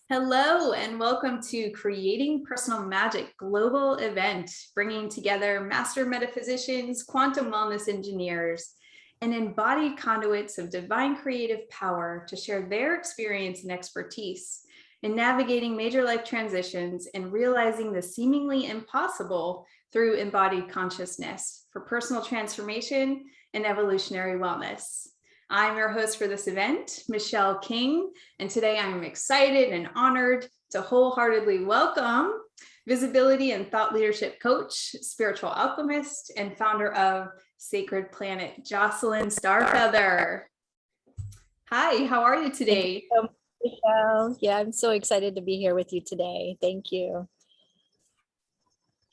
Hello and welcome to Creating Personal Magic global event, bringing together master metaphysicians, quantum wellness engineers, and embodied conduits of divine creative power to share their experience and expertise in navigating major life transitions and realizing the seemingly impossible through embodied consciousness for personal transformation and evolutionary wellness. I'm your host for this event, Michelle King, and today I'm excited and honored to wholeheartedly welcome visibility and thought leadership coach, spiritual alchemist, and founder of Sacred Planet, Jocelyn Starfeather. Hi, how are you today? Thank you so much, Michelle. Yeah, I'm so excited to be here with you today. Thank you.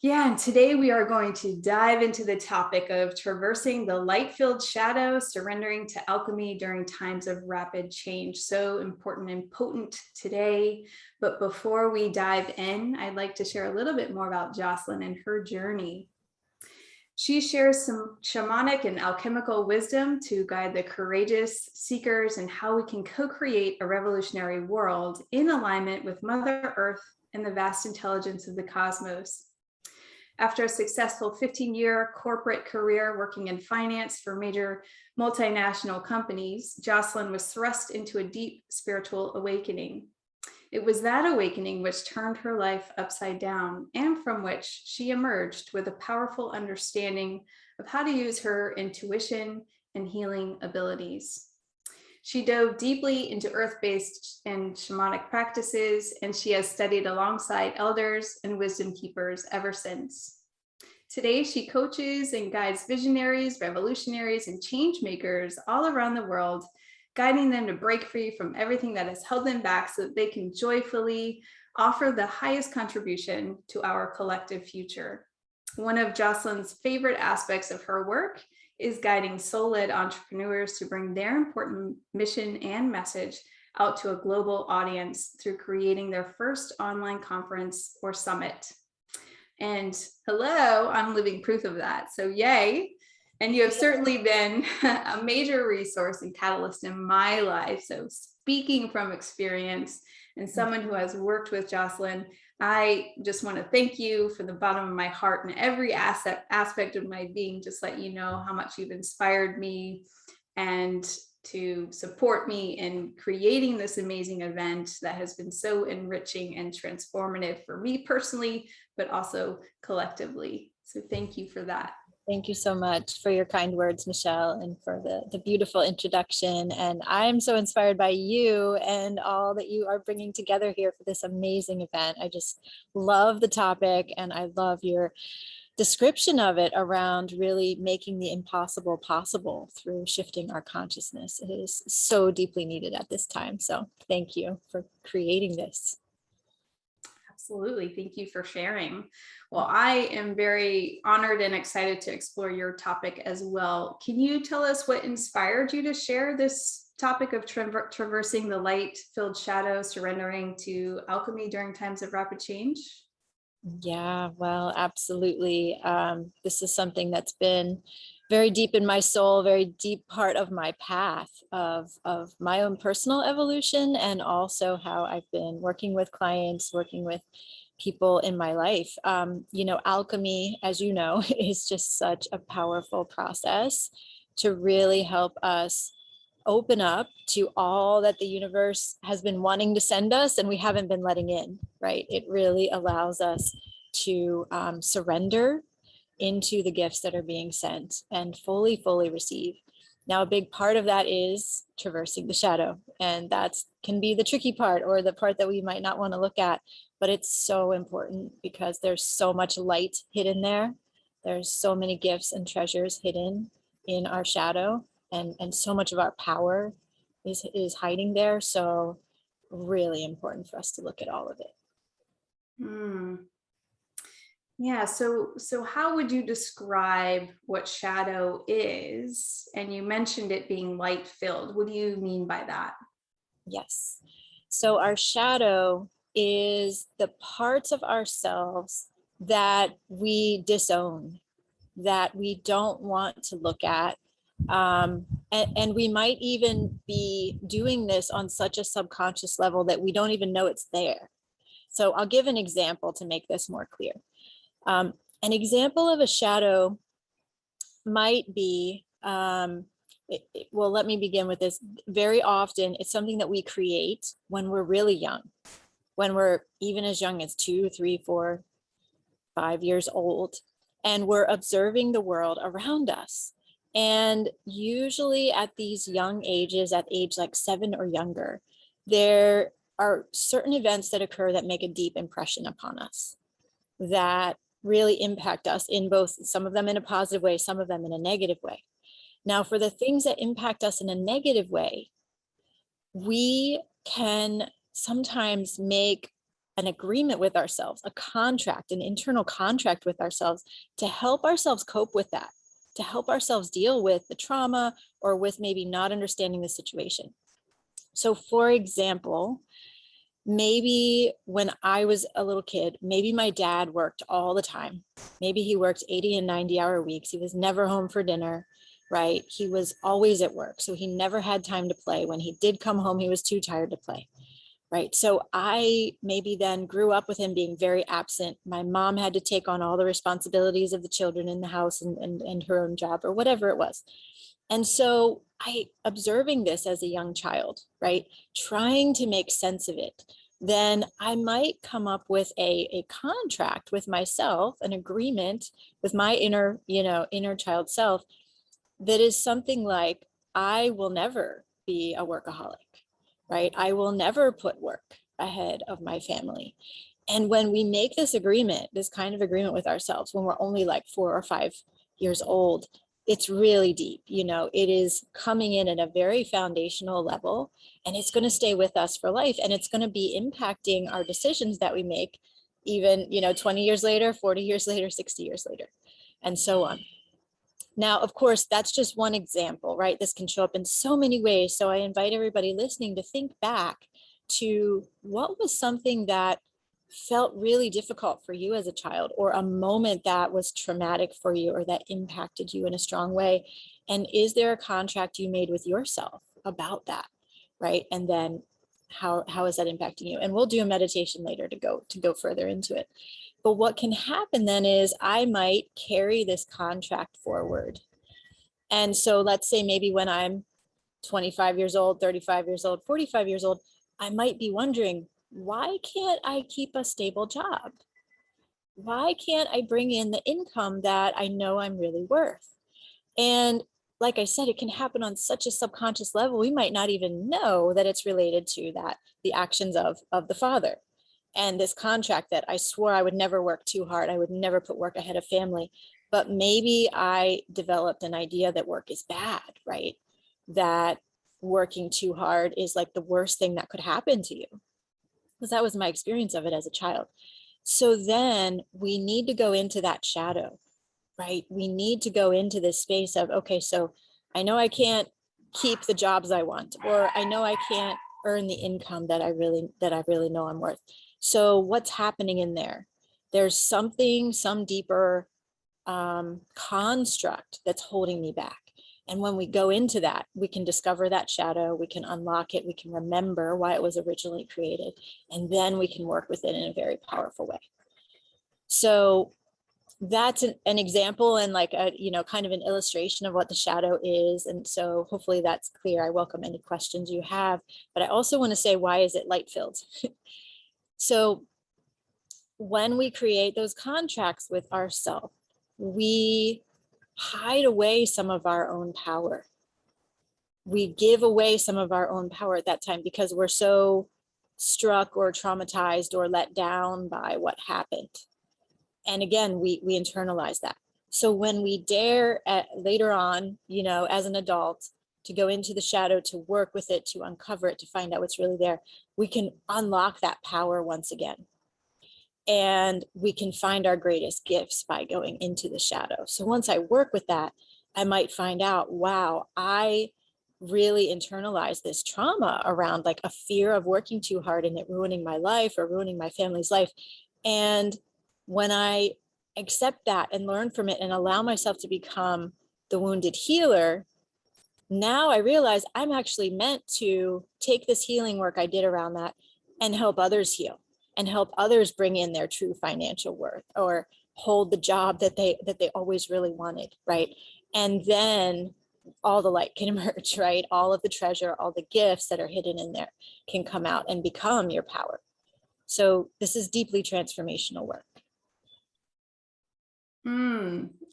Yeah, and today we are going to dive into the topic of traversing the light-filled shadow, surrendering to alchemy during times of rapid change. So important and potent today. But before we dive in, I'd like to share a little bit more about Jocelyn and her journey. She shares some shamanic and alchemical wisdom to guide the courageous seekers and how we can co-create a revolutionary world in alignment with Mother Earth and the vast intelligence of the cosmos. After a successful 15-year corporate career working in finance for major multinational companies, Jocelyn was thrust into a deep spiritual awakening. It was that awakening which turned her life upside down and from which she emerged with a powerful understanding of how to use her intuition and healing abilities. She dove deeply into earth-based and shamanic practices, and she has studied alongside elders and wisdom keepers ever since. Today, she coaches and guides visionaries, revolutionaries, and change makers all around the world, guiding them to break free from everything that has held them back so that they can joyfully offer the highest contribution to our collective future. One of Jocelyn's favorite aspects of her work is guiding soul-led entrepreneurs to bring their important mission and message out to a global audience through creating their first online conference or summit. And hello, I'm living proof of that. So yay. And you have certainly been a major resource and catalyst in my life. So speaking from experience and someone who has worked with Jocelyn, I just want to thank you from the bottom of my heart and every aspect of my being, just let you know how much you've inspired me and to support me in creating this amazing event that has been so enriching and transformative for me personally, but also collectively. So thank you for that. Thank you so much for your kind words, Michelle, and for the beautiful introduction. And I'm so inspired by you and all that you are bringing together here for this amazing event. I just love the topic, and I love your description of it around really making the impossible possible through shifting our consciousness. It is so deeply needed at this time. So thank you for creating this. Absolutely. Thank you for sharing. Well, I am very honored and excited to explore your topic as well. Can you tell us what inspired you to share this topic of traversing the light-filled shadow, surrendering to alchemy during times of rapid change? Yeah, well, absolutely. This is something that's been very deep in my soul, very deep part of my path of my own personal evolution, and also how I've been working with clients, working with people in my life. Alchemy, as you know, is just such a powerful process to really help us open up to all that the universe has been wanting to send us and we haven't been letting in, right? It really allows us to surrender into the gifts that are being sent and fully receive. Now, a big part of that is traversing the shadow, and that can be the tricky part or the part that we might not want to look at, but it's so important because there's so much light hidden there. There's so many gifts and treasures hidden in our shadow, and so much of our power is hiding there. So really important for us to look at all of it. Yeah, so how would you describe what shadow is? And you mentioned it being light filled. What do you mean by that? Yes. So our shadow is the parts of ourselves that we disown, that we don't want to look at, And we might even be doing this on such a subconscious level that we don't even know it's there. So I'll give an example to make this more clear. An example of a shadow might be, well, let me begin with this. Very often, it's something that we create when we're really young, when we're even as young as 2, 3, 4, 5 years old, and we're observing the world around us. And usually at these young ages, at age like 7 or younger, there are certain events that occur that make a deep impression upon us, that really impact us in both, some of them in a positive way, some of them in a negative way. Now, for the things that impact us in a negative way, we can sometimes make an agreement with ourselves, a contract, an internal contract with ourselves to help ourselves cope with that, to help ourselves deal with the trauma or with maybe not understanding the situation. So for example, maybe when I was a little kid, maybe my dad worked all the time. Maybe he worked 80 and 90-hour weeks. He was never home for dinner, right? He was always at work. So he never had time to play. When he did come home, he was too tired to play, right? So I maybe then grew up with him being very absent. My mom had to take on all the responsibilities of the children in the house and her own job or whatever it was. And so I, observing this as a young child, right, trying to make sense of it, then I might come up with a contract with myself, an agreement with my inner child self, that is something like, I will never be a workaholic, right? I will never put work ahead of my family. And when we make this agreement, this kind of agreement with ourselves, when we're only like 4 or 5 years old, it's really deep. It is coming in at a very foundational level, and it's going to stay with us for life. And it's going to be impacting our decisions that we make, even, 20 years later, 40 years later, 60 years later, and so on. Now, of course, that's just one example, right? This can show up in so many ways. So I invite everybody listening to think back to what was something that felt really difficult for you as a child, or a moment that was traumatic for you or that impacted you in a strong way. And is there a contract you made with yourself about that, right? And then how is that impacting you? And we'll do a meditation later to go further into it. But what can happen then is I might carry this contract forward. And so let's say maybe when I'm 25 years old, 35 years old, 45 years old, I might be wondering, why can't I keep a stable job? Why can't I bring in the income that I know I'm really worth? And like I said, it can happen on such a subconscious level. We might not even know that it's related to that, the actions of the father. And this contract that I swore I would never work too hard. I would never put work ahead of family. But maybe I developed an idea that work is bad, right? That working too hard is like the worst thing that could happen to you. Because that was my experience of it as a child. So then we need to go into that shadow, right? We need to go into this space of, okay, so I know I can't keep the jobs I want, or I know I can't earn the income that I really know I'm worth. So what's happening in there? There's something, some deeper construct that's holding me back. And when we go into that, we can discover that shadow, we can unlock it, we can remember why it was originally created, and then we can work with it in a very powerful way. So that's an example and like a, kind of an illustration of what the shadow is. And so hopefully that's clear. I welcome any questions you have, but I also want to say, why is it light filled? So when we create those contracts with ourselves, we hide away some of our own power. We give away some of our own power at that time because we're so struck or traumatized or let down by what happened. And again, we internalize that. So when we dare later on, as an adult, to go into the shadow, to work with it, to uncover it, to find out what's really there, we can unlock that power once again. And we can find our greatest gifts by going into the shadow. So once I work with that, I might find out, wow, I really internalized this trauma around like a fear of working too hard and it ruining my life or ruining my family's life. And when I accept that and learn from it and allow myself to become the wounded healer, now I realize I'm actually meant to take this healing work I did around that and help others heal and help others bring in their true financial worth, or hold the job that they always really wanted, right? And then all the light can emerge, right? All of the treasure, all the gifts that are hidden in there can come out and become your power. So this is deeply transformational work.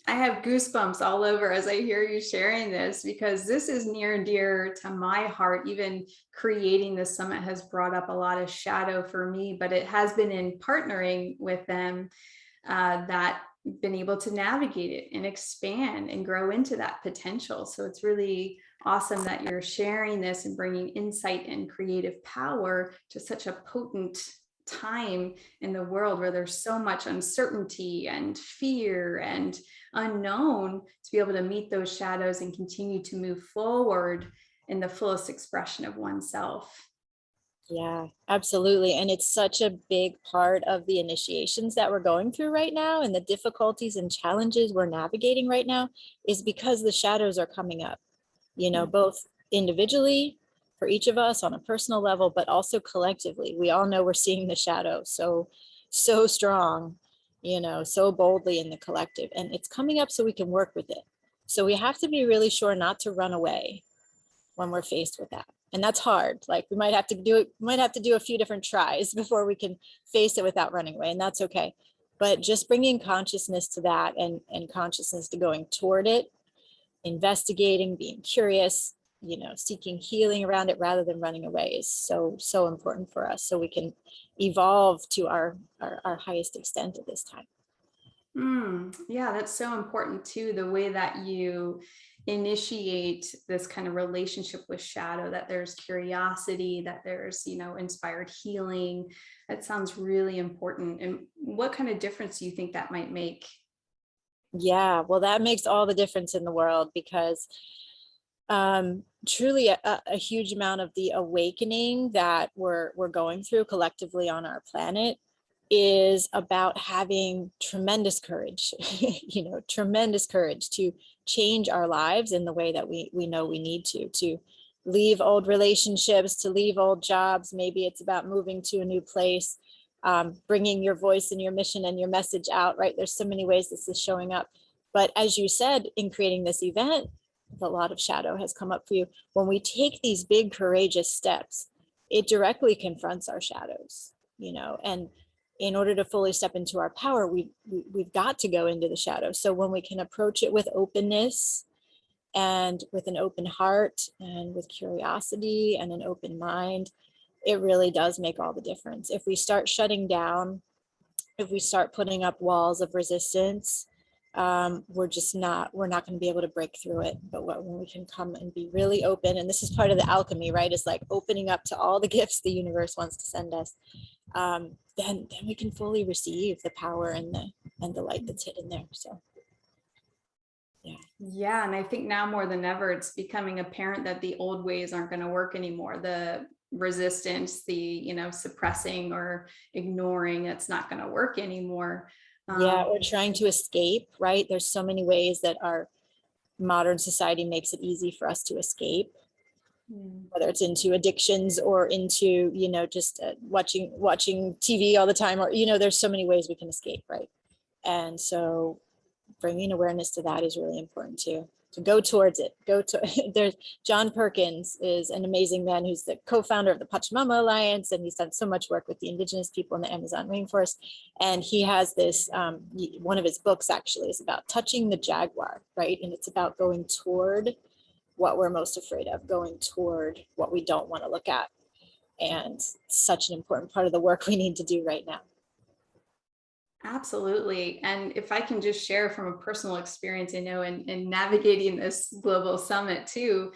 I have goosebumps all over as I hear you sharing this, because this is near and dear to my heart. Even creating the summit has brought up a lot of shadow for me, but it has been in partnering with them that been able to navigate it and expand and grow into that potential. So it's really awesome that you're sharing this and bringing insight and creative power to such a potent time in the world where there's so much uncertainty and fear and unknown, to be able to meet those shadows and continue to move forward in the fullest expression of oneself. Yeah, absolutely. And it's such a big part of the initiations that we're going through right now, and the difficulties and challenges we're navigating right now is because the shadows are coming up, both individually for each of us on a personal level, but also collectively. We all know we're seeing the shadow so strong, so boldly in the collective, and it's coming up so we can work with it. So we have to be really sure not to run away when we're faced with that. And that's hard. Like we might have to do a few different tries before we can face it without running away. And that's okay. But just bringing consciousness to that, and consciousness to going toward it, investigating, being curious, seeking healing around it rather than running away is so important for us, so we can evolve to our highest extent at this time. Yeah, that's so important too. The way that you initiate this kind of relationship with shadow, that there's curiosity, that there's, inspired healing. That sounds really important. And what kind of difference do you think that might make? Yeah, well, that makes all the difference in the world, because truly a huge amount of the awakening that we're going through collectively on our planet is about having tremendous courage, tremendous courage to change our lives in the way that we know we need to leave old relationships, to leave old jobs. Maybe it's about moving to a new place, bringing your voice and your mission and your message out, right? There's so many ways this is showing up. But as you said, in creating this event, a lot of shadow has come up for you. When we take these big courageous steps, it directly confronts our shadows, and in order to fully step into our power, we've got to go into the shadow. So when we can approach it with openness and with an open heart and with curiosity and an open mind, it really does make all the difference. If we start shutting down, if we start putting up walls of resistance, we're not going to be able to break through it. But when we can come and be really open, and this is part of the alchemy, right? It's like opening up to all the gifts the universe wants to send us. Then we can fully receive the power and the light that's hidden there. So Yeah, and I think now more than ever, it's becoming apparent that the old ways aren't going to work anymore. The resistance, the suppressing or ignoring, it's not going to work anymore. Yeah, or trying to escape, right? There's so many ways that our modern society makes it easy for us to escape, whether it's into addictions or into, just watching TV all the time, or, there's so many ways we can escape, right? And so bringing awareness to that is really important too. To go towards it. There's John Perkins is an amazing man who's the co-founder of the Pachamama Alliance, and he's done so much work with the indigenous people in the Amazon rainforest. And he has this, one of his books actually is about touching the jaguar, right? And it's about going toward what we're most afraid of, going toward what we don't want to look at. And such an important part of the work we need to do right now. Absolutely. And if I can just share from a personal experience, in navigating this global summit too,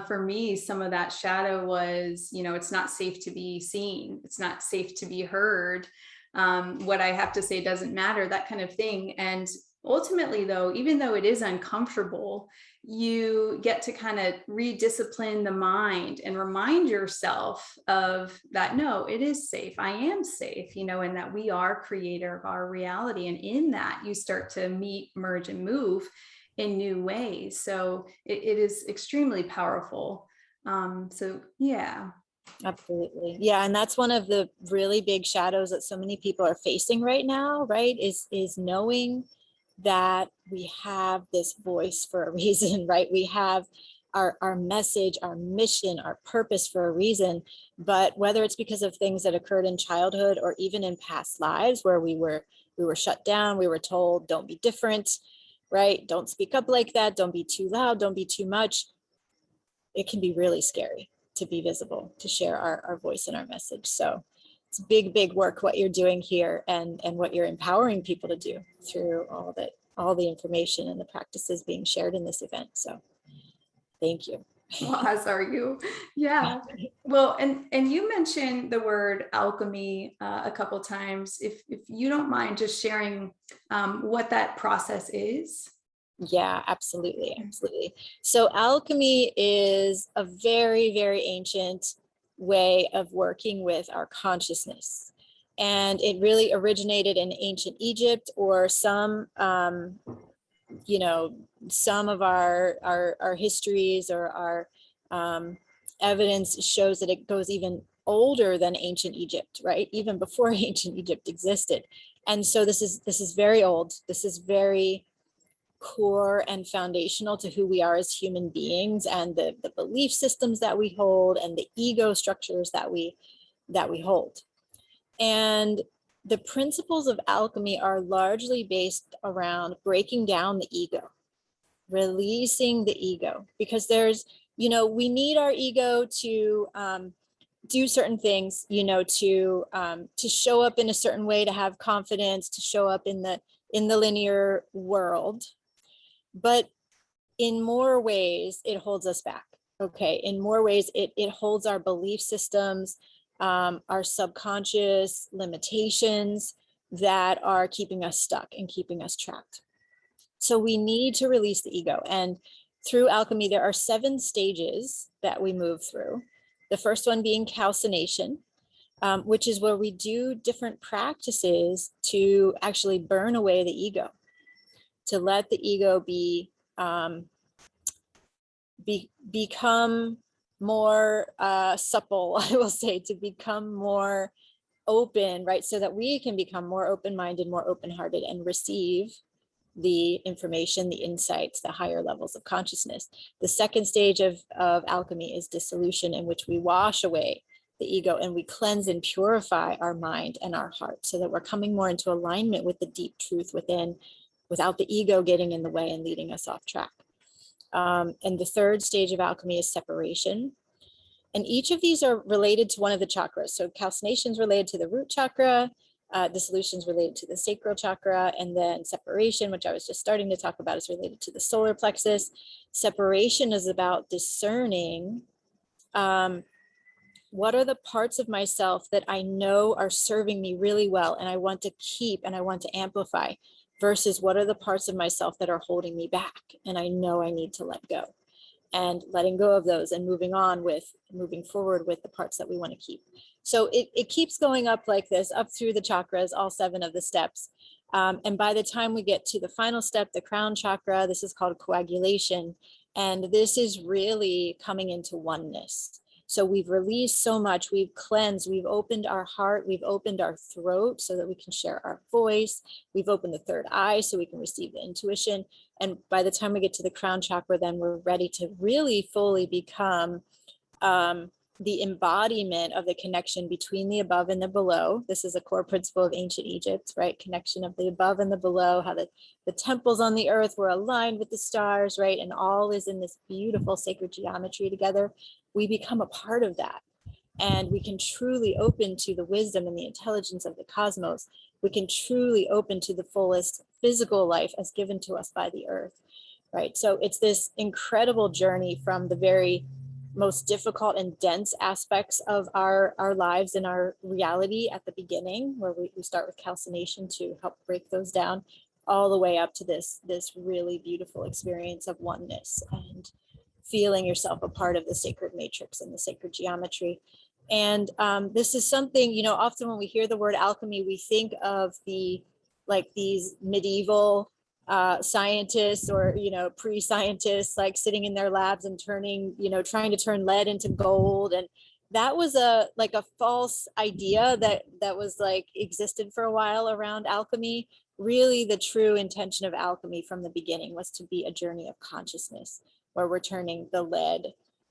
for me, some of that shadow was, it's not safe to be seen. It's not safe to be heard. What I have to say doesn't matter, that kind of thing. And ultimately, though, even though it is uncomfortable, you get to kind of rediscipline the mind and remind yourself of that. No, it is safe. I am safe, and that we are creator of our reality. And in that, you start to meet, merge, and move in new ways. So it is extremely powerful. So yeah. Absolutely. Yeah. And that's one of the really big shadows that so many people are facing right now, right? Is knowing that we have this voice for a reason, right? We have our message, our mission, our purpose for a reason. But whether it's because of things that occurred in childhood or even in past lives where we were shut down, we were told, don't be different, right? Don't speak up like that. Don't be too loud. Don't be too much. It can be really scary to be visible, to share our voice and our message. So it's big work what you're doing here, and what you're empowering people to do through all the information and the practices being shared in this event. So thank you. Well, as are you. Yeah. Well, and you mentioned the word alchemy a couple times. If you don't mind just sharing what that process is. Yeah, absolutely. So alchemy is a very ancient way of working with our consciousness. And it really originated in ancient Egypt, or some some of our histories or our evidence shows that it goes even older than ancient Egypt, right? Even before ancient Egypt existed. And so this is very old. This is very core and foundational to who we are as human beings, and the belief systems that we hold, and the ego structures that we hold. And the principles of alchemy are largely based around breaking down the ego, releasing the ego, because we need our ego to do certain things, to show up in a certain way, to have confidence, to show up in the linear world. But in more ways, it holds us back. Okay. In more ways, it holds our belief systems, our subconscious limitations that are keeping us stuck and keeping us trapped. So we need to release the ego. And through alchemy, there are 7 stages that we move through. The first one being calcination, which is where we do different practices to actually burn away the ego, to let the ego become more supple, I will say, to become more open, right? So that we can become more open-minded, more open-hearted, and receive the information, the insights, the higher levels of consciousness. The second stage of alchemy is dissolution, in which we wash away the ego and we cleanse and purify our mind and our heart, so that we're coming more into alignment with the deep truth within, without the ego getting in the way and leading us off track. And the third stage of alchemy is separation. And each of these are related to one of the chakras. So calcination is related to the root chakra, dissolution is related to the sacral chakra, and then separation, which I was just starting to talk about, is related to the solar plexus. Separation is about discerning what are the parts of myself that I know are serving me really well and I want to keep and I want to amplify, versus what are the parts of myself that are holding me back and I know I need to let go. And letting go of those and moving forward with the parts that we want to keep. So it keeps going up like this, up through the chakras, all 7 of the steps. And by the time we get to the final step, the crown chakra, this is called coagulation. And this is really coming into oneness. So we've released so much, we've cleansed, we've opened our heart, we've opened our throat so that we can share our voice. We've opened the third eye so we can receive the intuition. And by the time we get to the crown chakra, then we're ready to really fully become the embodiment of the connection between the above and the below. This is a core principle of ancient Egypt, right? Connection of the above and the below, how the temples on the earth were aligned with the stars, right? And all is in this beautiful sacred geometry together. We become a part of that. And we can truly open to the wisdom and the intelligence of the cosmos. We can truly open to the fullest physical life as given to us by the earth, right? So it's this incredible journey from the very most difficult and dense aspects of our lives and our reality at the beginning, where we start with calcination to help break those down, all the way up to this really beautiful experience of oneness and feeling yourself a part of the sacred matrix and the sacred geometry. And this is something, often when we hear the word alchemy, we think of these medieval scientists or, pre-scientists, like sitting in their labs and turning, trying to turn lead into gold. And that was a false idea that was like existed for a while around alchemy. Really, the true intention of alchemy from the beginning was to be a journey of consciousness, where we're turning the lead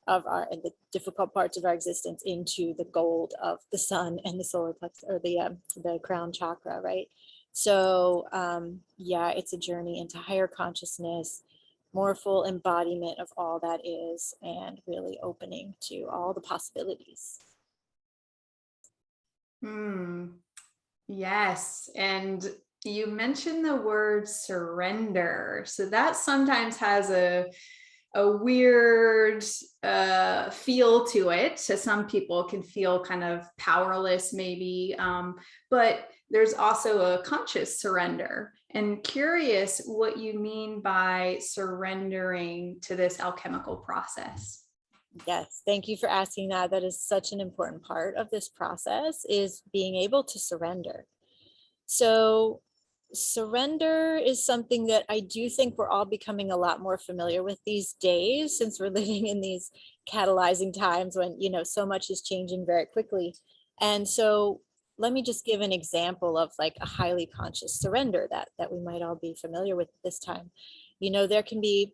of the difficult parts of our existence into the gold of the sun and the solar plexus, or the crown chakra, right? So yeah, it's a journey into higher consciousness, more full embodiment of all that is, and really opening to all the possibilities. Yes. And you mentioned the word surrender. So that sometimes has a weird feel to it. So some people can feel kind of powerless, maybe, but there's also a conscious surrender. And curious what you mean by surrendering to this alchemical process. Yes, thank you for asking that. That is such an important part of this process, is being able to surrender. So surrender is something that I do think we're all becoming a lot more familiar with these days, since we're living in these catalyzing times when, so much is changing very quickly. And so let me just give an example of like a highly conscious surrender that we might all be familiar with this time. There can be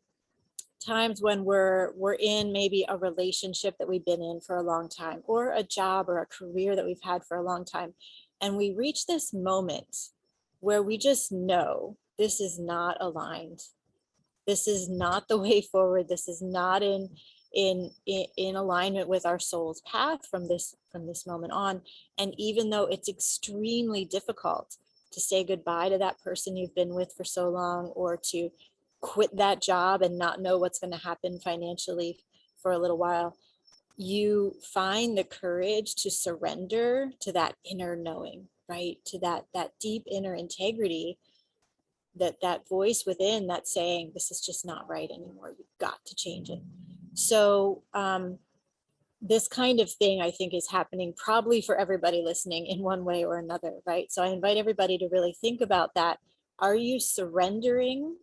times when we're in maybe a relationship that we've been in for a long time, or a job or a career that we've had for a long time, and we reach this moment where we just know this is not aligned, this is not the way forward, this is not in alignment with our soul's path from this moment on. And even though it's extremely difficult to say goodbye to that person you've been with for so long, or to quit that job and not know what's going to happen financially for a little while, you find the courage to surrender to that inner knowing, right? To that deep inner integrity, that voice within that's saying, this is just not right anymore. You've got to change it. So this kind of thing, I think, is happening probably for everybody listening in one way or another, right? So I invite everybody to really think about that. Are you surrendering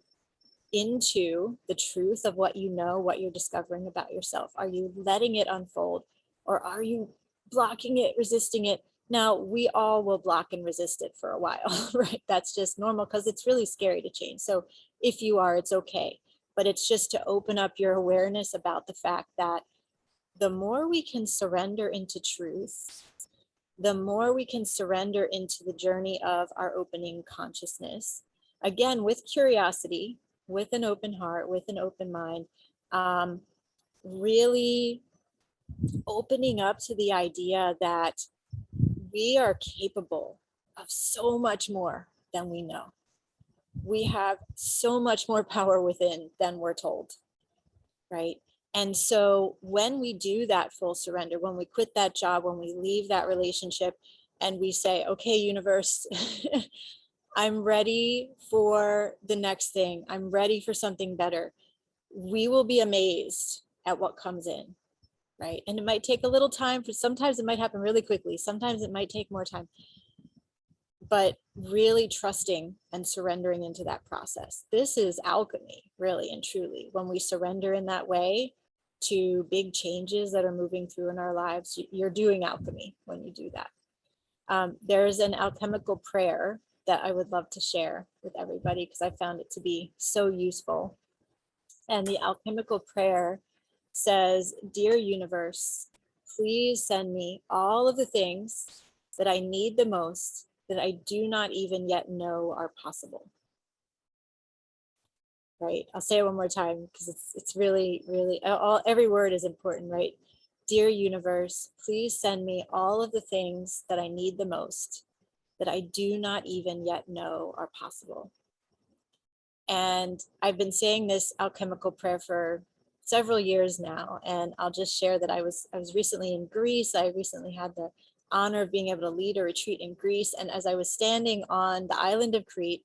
into the truth of what you know, what you're discovering about yourself? Are you letting it unfold, or are you blocking it, resisting it? Now, we all will block and resist it for a while, right? That's just normal, because it's really scary to change. So if you are, it's okay. But it's just to open up your awareness about the fact that the more we can surrender into truth, the more we can surrender into the journey of our opening consciousness, again, with curiosity, with an open heart, with an open mind, really opening up to the idea that we are capable of so much more than we know. We have so much more power within than we're told, right? And so when we do that full surrender, when we quit that job, when we leave that relationship, and we say, okay, universe, I'm ready for the next thing, I'm ready for something better, we will be amazed at what comes in, right? And it might take a little time. Sometimes it might happen really quickly, sometimes it might take more time, but really trusting and surrendering into that process. This is alchemy, really and truly. When we surrender in that way to big changes that are moving through in our lives, you're doing alchemy when you do that. There's an alchemical prayer that I would love to share with everybody, because I found it to be so useful. And the alchemical prayer says, "Dear universe, please send me all of the things that I need the most, that I do not even yet know are possible." Right? I'll say it one more time, because it's really, really, every word is important, right? Dear universe, please send me all of the things that I need the most, that I do not even yet know are possible. And I've been saying this alchemical prayer for several years now, and I'll just share that I was recently in Greece. I recently had the honor of being able to lead a retreat in Greece, and as I was standing on the island of Crete,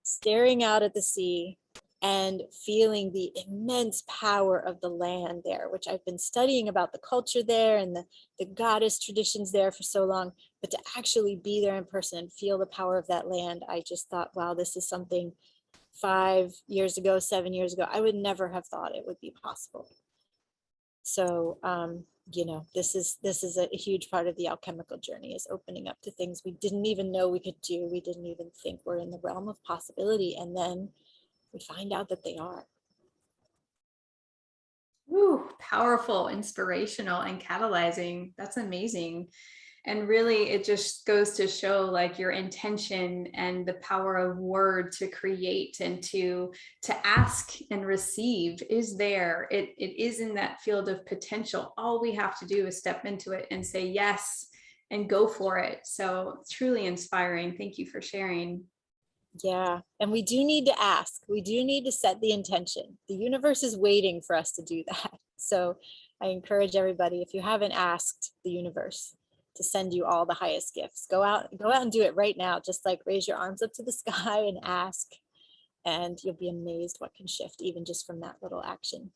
staring out at the sea and feeling the immense power of the land there, which I've been studying about the culture there and the goddess traditions there for so long, but to actually be there in person and feel the power of that land, I just thought, wow, this is something 5 years ago, 7 years ago, I would never have thought it would be possible. So, this is a huge part of the alchemical journey, is opening up to things we didn't even know we could do. We didn't even think were in the realm of possibility. And then we find out that they are. Ooh, powerful, inspirational, and catalyzing. That's amazing. And really, it just goes to show like your intention and the power of word to create and to ask and receive is there. It is in that field of potential. All we have to do is step into it and say yes and go for it. So truly inspiring. Thank you for sharing. Yeah. And we do need to ask. We do need to set the intention. The universe is waiting for us to do that. So I encourage everybody, if you haven't asked the universe to send you all the highest gifts, go out and do it right now. Just like raise your arms up to the sky and ask, and you'll be amazed what can shift even just from that little action.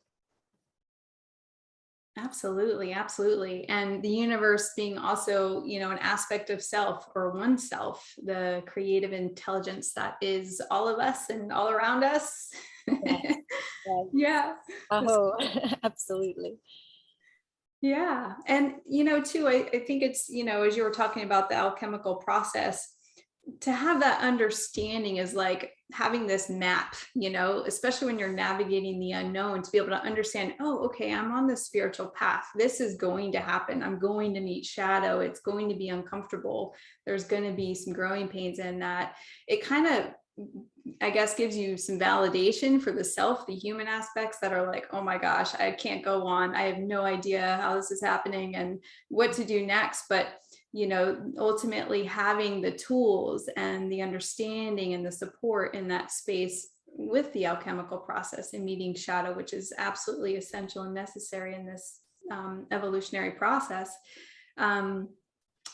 Absolutely, absolutely. And the universe being also, an aspect of self or oneself, the creative intelligence that is all of us and all around us. Yes, yes. Yeah. Oh, absolutely. Yeah. And, too, I think it's, as you were talking about the alchemical process, to have that understanding is like having this map, especially when you're navigating the unknown, to be able to understand, oh, okay, I'm on this spiritual path. This is going to happen. I'm going to meet shadow. It's going to be uncomfortable. There's going to be some growing pains in that. It kind of, I guess, gives you some validation for the self, the human aspects that are like, oh my gosh, I can't go on. I have no idea how this is happening and what to do next. But ultimately having the tools and the understanding and the support in that space with the alchemical process and meeting shadow, which is absolutely essential and necessary in this evolutionary process,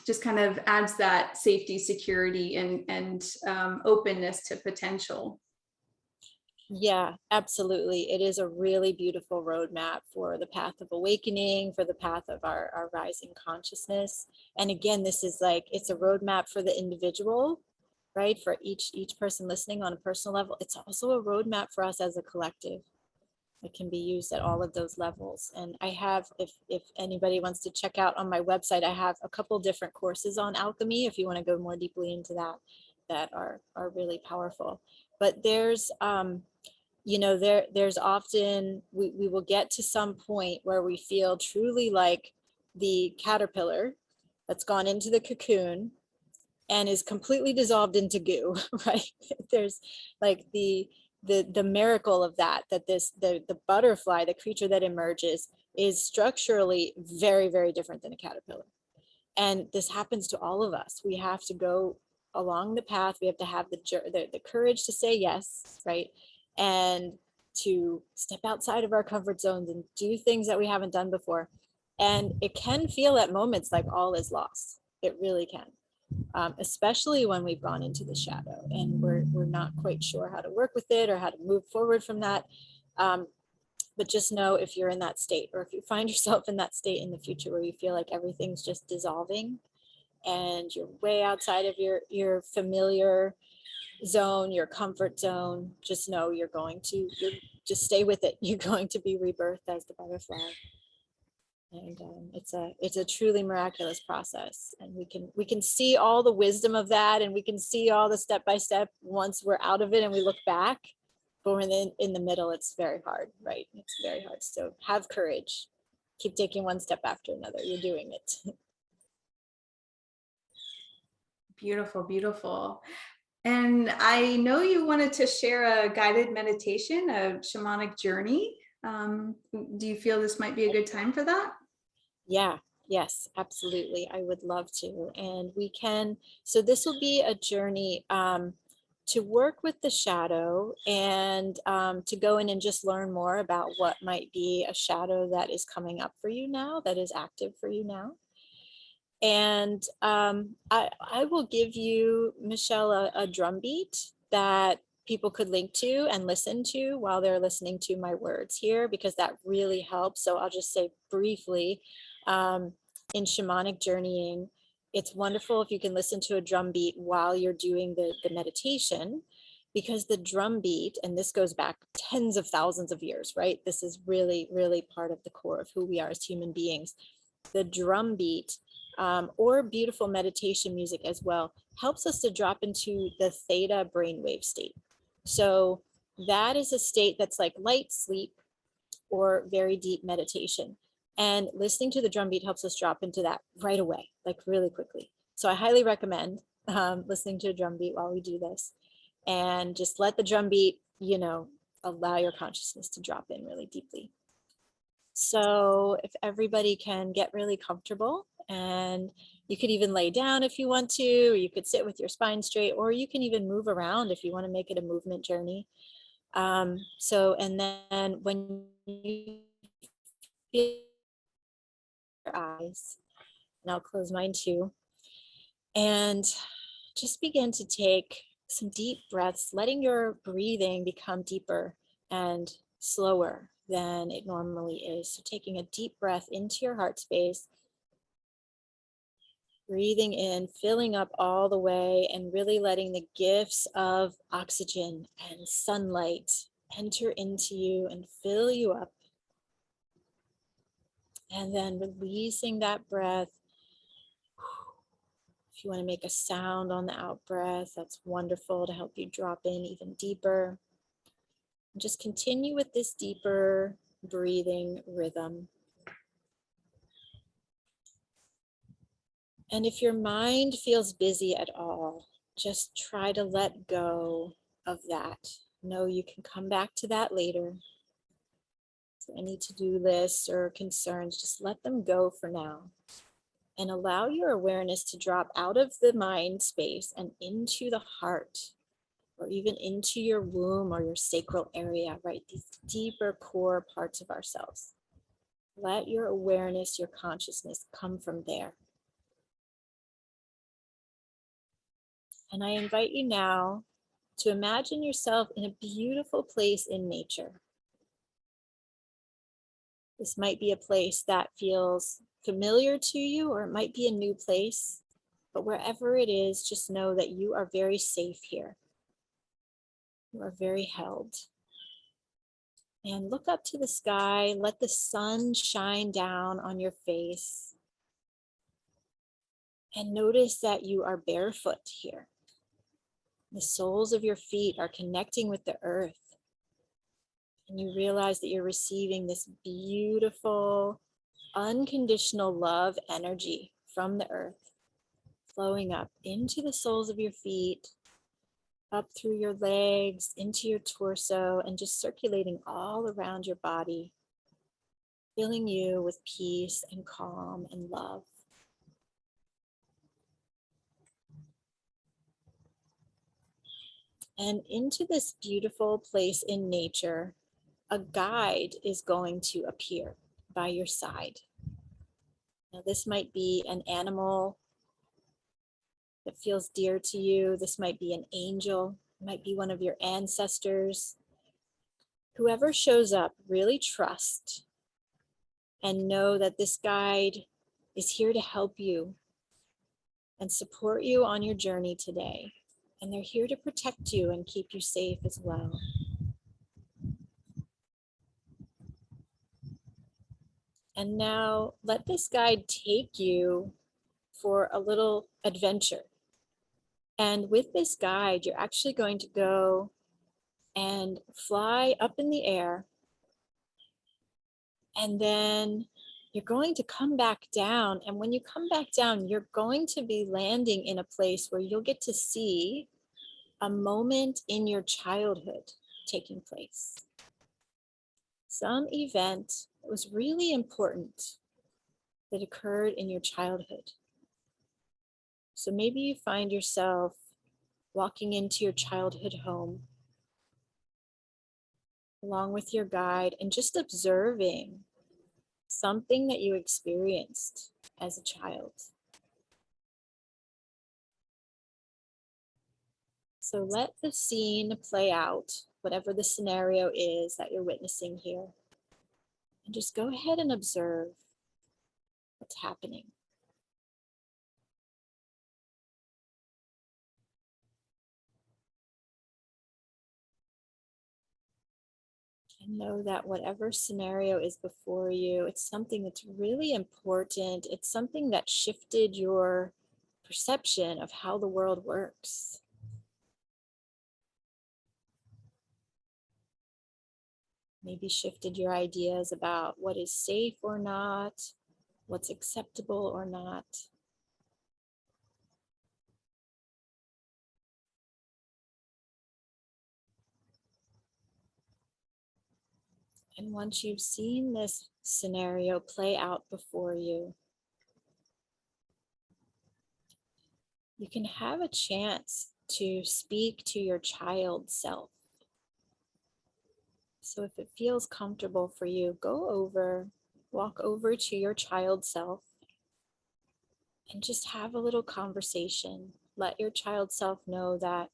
just kind of adds that safety, security, and openness to potential. Yeah, absolutely. It is a really beautiful roadmap for the path of awakening, for the path of our rising consciousness. And again, this is like, it's a roadmap for the individual, right? For each person listening on a personal level. It's also a roadmap for us as a collective. It can be used at all of those levels. And I have, if anybody wants to check out on my website, I have a couple different courses on alchemy, if you want to go more deeply into that are really powerful. But there's there's often, we will get to some point where we feel truly like the caterpillar that's gone into the cocoon and is completely dissolved into goo, right? There's like the miracle of that the butterfly, the creature that emerges, is structurally very, very different than a caterpillar. And this happens to all of us. We have to go along the path. We have to have the courage to say yes, right? And to step outside of our comfort zones and do things that we haven't done before. And it can feel at moments like all is lost. It really can. Especially when we've gone into the shadow and we're not quite sure how to work with it or how to move forward from that. But just know, if you're in that state, or if you find yourself in that state in the future where you feel like everything's just dissolving and you're way outside of your familiar zone, your comfort zone, just know you're just stay with it. You're going to be rebirthed as the butterfly. And it's a truly miraculous process, and we can see all the wisdom of that, and we can see all the step by step once we're out of it and we look back. But when in the middle, it's very hard, right? It's very hard. So have courage. Keep taking one step after another. You're doing it. Beautiful, beautiful. And I know you wanted to share a guided meditation, a shamanic journey. Do you feel this might be a good time for that? Yeah, yes, absolutely. I would love to. And we can, so this will be a journey to work with the shadow and to go in and just learn more about what might be a shadow that is coming up for you now, that is active for you now. And I will give you, Michelle, a drum beat that people could link to and listen to while they're listening to my words here, because that really helps. So I'll just say briefly, in shamanic journeying, it's wonderful if you can listen to a drum beat while you're doing the meditation, because the drum beat, and this goes back tens of thousands of years, right? This is really, really part of the core of who we are as human beings. The drum beat, or beautiful meditation music as well, helps us to drop into the theta brainwave state. So that is a state that's like light sleep or very deep meditation. And listening to the drum beat helps us drop into that right away, like really quickly. So I highly recommend listening to a drum beat while we do this, and just let the drum beat, allow your consciousness to drop in really deeply. So if everybody can get really comfortable, and you could even lay down if you want to, or you could sit with your spine straight, or you can even move around if you want to make it a movement journey. And then when you feel your eyes, and I'll close mine too, and just begin to take some deep breaths, letting your breathing become deeper and slower than it normally is. So taking a deep breath into your heart space, breathing in, filling up all the way, and really letting the gifts of oxygen and sunlight enter into you and fill you up. And then releasing that breath. If you want to make a sound on the out breath, that's wonderful to help you drop in even deeper. And just continue with this deeper breathing rhythm. And if your mind feels busy at all, just try to let go of that. Know you can come back to that later. So any to-do lists or concerns, just let them go for now. And allow your awareness to drop out of the mind space and into the heart, or even into your womb or your sacral area, right? These deeper core parts of ourselves. Let your awareness, your consciousness come from there. And I invite you now to imagine yourself in a beautiful place in nature. This might be a place that feels familiar to you, or it might be a new place, but wherever it is, just know that you are very safe here. You are very held. And look up to the sky, let the sun shine down on your face. And notice that you are barefoot here. The soles of your feet are connecting with the earth. And you realize that you're receiving this beautiful, unconditional love energy from the earth, flowing up into the soles of your feet, up through your legs, into your torso, and just circulating all around your body, filling you with peace and calm and love. And into this beautiful place in nature, a guide is going to appear by your side. Now, this might be an animal that feels dear to you. This might be an angel. It might be one of your ancestors. Whoever shows up, really trust and know that this guide is here to help you and support you on your journey today. And they're here to protect you and keep you safe as well. And now let this guide take you for a little adventure. And with this guide, you're actually going to go and fly up in the air. And then you're going to come back down. And when you come back down, you're going to be landing in a place where you'll get to see a moment in your childhood taking place. Some event that was really important that occurred in your childhood. So maybe you find yourself walking into your childhood home along with your guide and just observing something that you experienced as a child. So let the scene play out, whatever the scenario is that you're witnessing here. And just go ahead and observe what's happening. And know that whatever scenario is before you, it's something that's really important. It's something that shifted your perception of how the world works. Maybe shifted your ideas about what is safe or not, what's acceptable or not. And once you've seen this scenario play out before you, you can have a chance to speak to your child self. So if it feels comfortable for you, walk over to your child self and just have a little conversation. Let your child self know that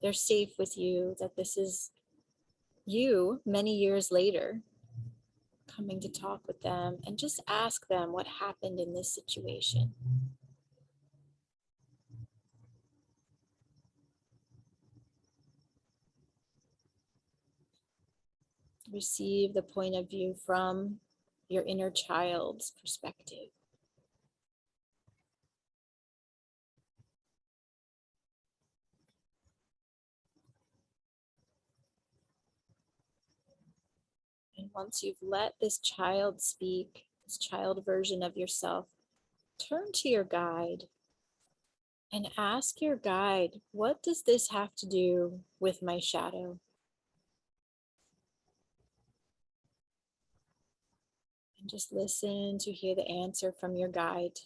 they're safe with you, that this is you many years later coming to talk with them, and just ask them what happened in this situation. Receive the point of view from your inner child's perspective. And once you've let this child speak, this child version of yourself, turn to your guide and ask your guide, what does this have to do with my shadow? And just listen to hear the answer from your guide.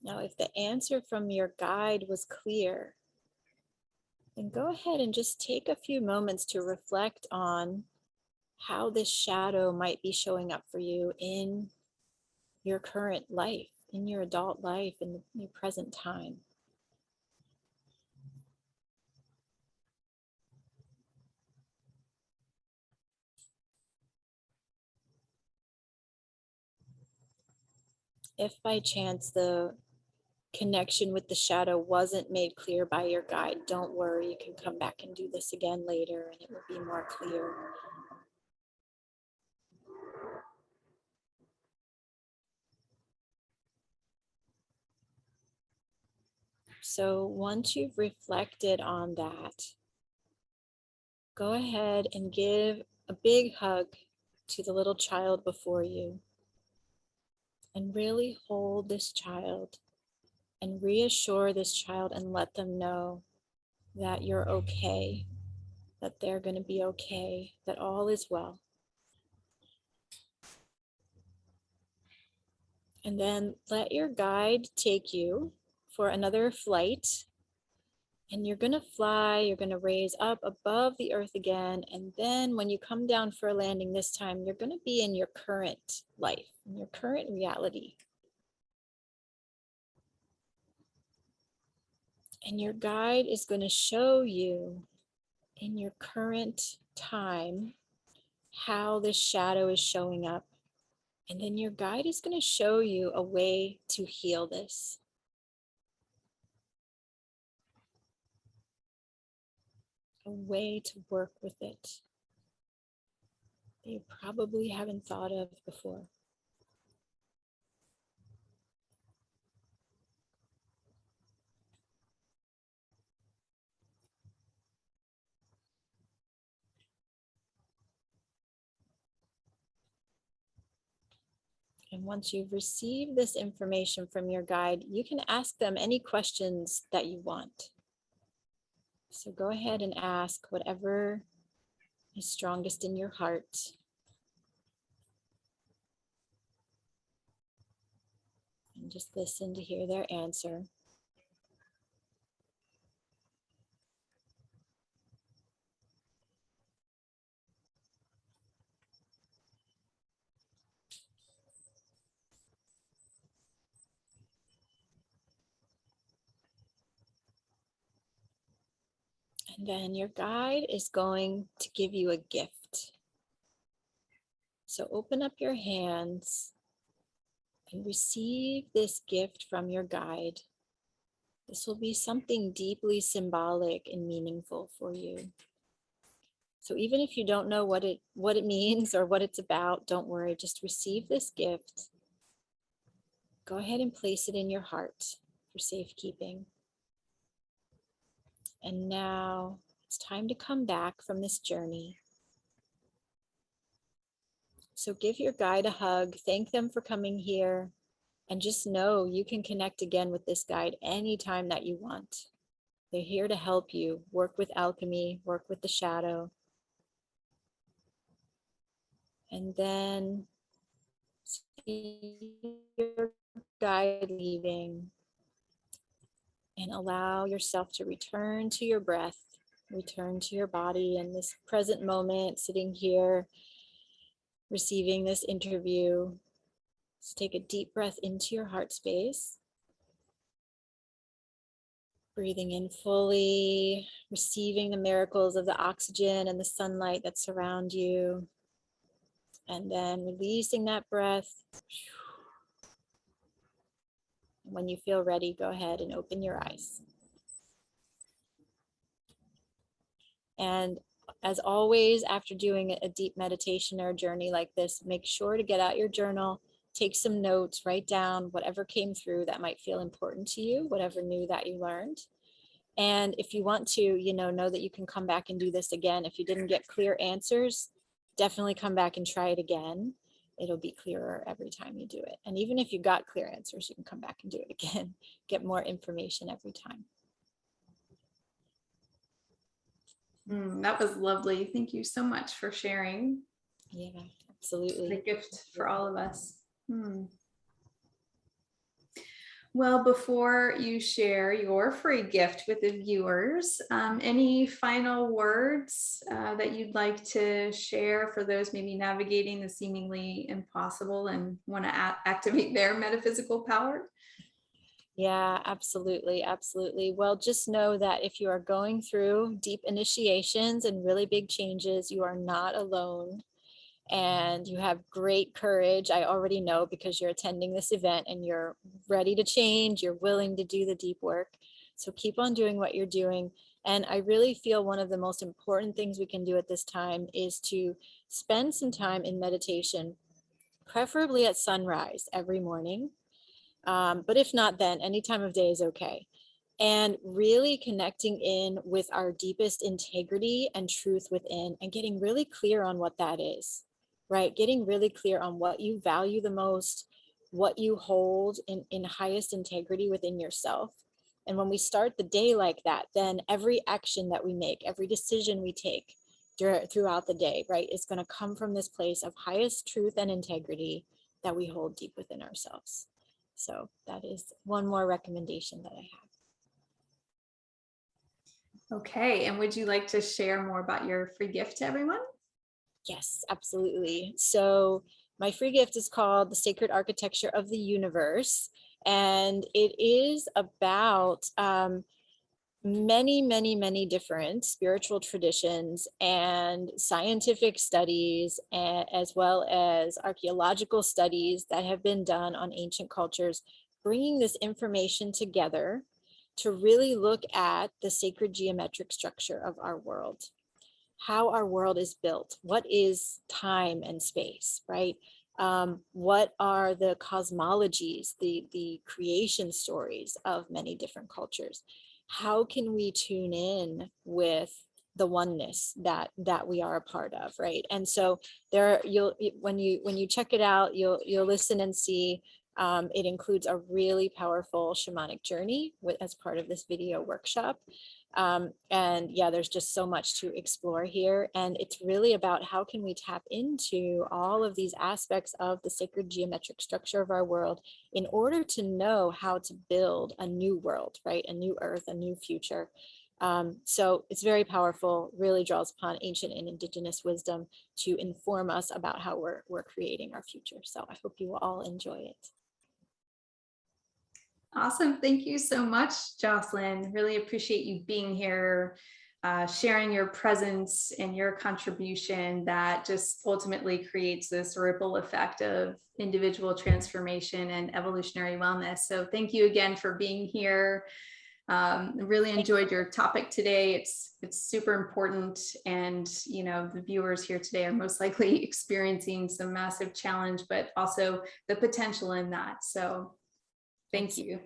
Now, if the answer from your guide was clear, then go ahead and just take a few moments to reflect on how this shadow might be showing up for you in your current life, in your adult life, in your present time. If by chance the connection with the shadow wasn't made clear by your guide, don't worry, you can come back and do this again later and it will be more clear. So once you've reflected on that, go ahead and give a big hug to the little child before you and really hold this child and reassure this child and let them know that you're okay, that they're going to be okay, that all is well. And then let your guide take you for another flight. And you're going to fly, you're going to raise up above the earth again. And then when you come down for a landing this time, you're going to be in your current life, in your current reality. And your guide is going to show you in your current time how this shadow is showing up. And then your guide is going to show you a way to heal this. A way to work with it that you probably haven't thought of before. And once you've received this information from your guide, you can ask them any questions that you want. So go ahead and ask whatever is strongest in your heart. And just listen to hear their answer. And then your guide is going to give you a gift. So open up your hands and receive this gift from your guide. This will be something deeply symbolic and meaningful for you. So even if you don't know what it means or what it's about, don't worry, just receive this gift. Go ahead and place it in your heart for safekeeping. And now it's time to come back from this journey. So give your guide a hug, thank them for coming here, and just know you can connect again with this guide anytime that you want. They're here to help you work with alchemy, work with the shadow. And then see your guide leaving and allow yourself to return to your breath, return to your body in this present moment, sitting here, receiving this interview. Just take a deep breath into your heart space. Breathing in fully, receiving the miracles of the oxygen and the sunlight that surround you. And then releasing that breath. When you feel ready, go ahead and open your eyes. And as always, after doing a deep meditation or a journey like this, make sure to get out your journal, take some notes, write down whatever came through that might feel important to you, whatever new that you learned. And if you want to, know that you can come back and do this again. If you didn't get clear answers, definitely come back and try it again. It'll be clearer every time you do it. And even if you got clear answers, you can come back and do it again, get more information every time. That was lovely. Thank you so much for sharing. Yeah, absolutely. The gift for all of us. Well, before you share your free gift with the viewers, any final words that you'd like to share for those maybe navigating the seemingly impossible and want to activate their metaphysical power? Yeah, absolutely. Absolutely. Well, just know that if you are going through deep initiations and really big changes, you are not alone. And you have great courage. I already know because you're attending this event and you're ready to change. You're willing to do the deep work. So keep on doing what you're doing. And I really feel one of the most important things we can do at this time is to spend some time in meditation, preferably at sunrise every morning. But if not, then any time of day is okay. And really connecting in with our deepest integrity and truth within and getting really clear on what that is, right? Getting really clear on what you value the most, what you hold in highest integrity within yourself. And when we start the day like that, then every action that we make, every decision we take throughout the day, right, is going to come from this place of highest truth and integrity that we hold deep within ourselves. So that is one more recommendation that I have. Okay, and would you like to share more about your free gift to everyone? Yes, absolutely. So my free gift is called The Sacred Architecture of the Universe, and it is about many different spiritual traditions and scientific studies, as well as archaeological studies that have been done on ancient cultures, bringing this information together to really look at the sacred geometric structure of our world, how our world is built, what is time and space, right? What are the cosmologies, the creation stories of many different cultures? How can we tune in with the oneness that we are a part of, right? And so there, when you check it out, you'll listen and see. It includes a really powerful shamanic journey as part of this video workshop. And yeah, there's just so much to explore here. And it's really about how can we tap into all of these aspects of the sacred geometric structure of our world in order to know how to build a new world, right? A new earth, a new future. So it's very powerful, really draws upon ancient and indigenous wisdom to inform us about how we're creating our future. So I hope you will all enjoy it. Awesome. Thank you so much, Jocelyn. Really appreciate you being here, sharing your presence and your contribution that just ultimately creates this ripple effect of individual transformation and evolutionary wellness. So thank you again for being here. Really enjoyed your topic today. It's super important, and you know, the viewers here today are most likely experiencing some massive challenge, but also the potential in that. So thank you.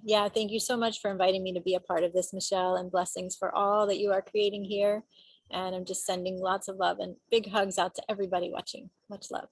Yeah, thank you so much for inviting me to be a part of this, Michelle, and blessings for all that you are creating here. And I'm just sending lots of love and big hugs out to everybody watching. Much love.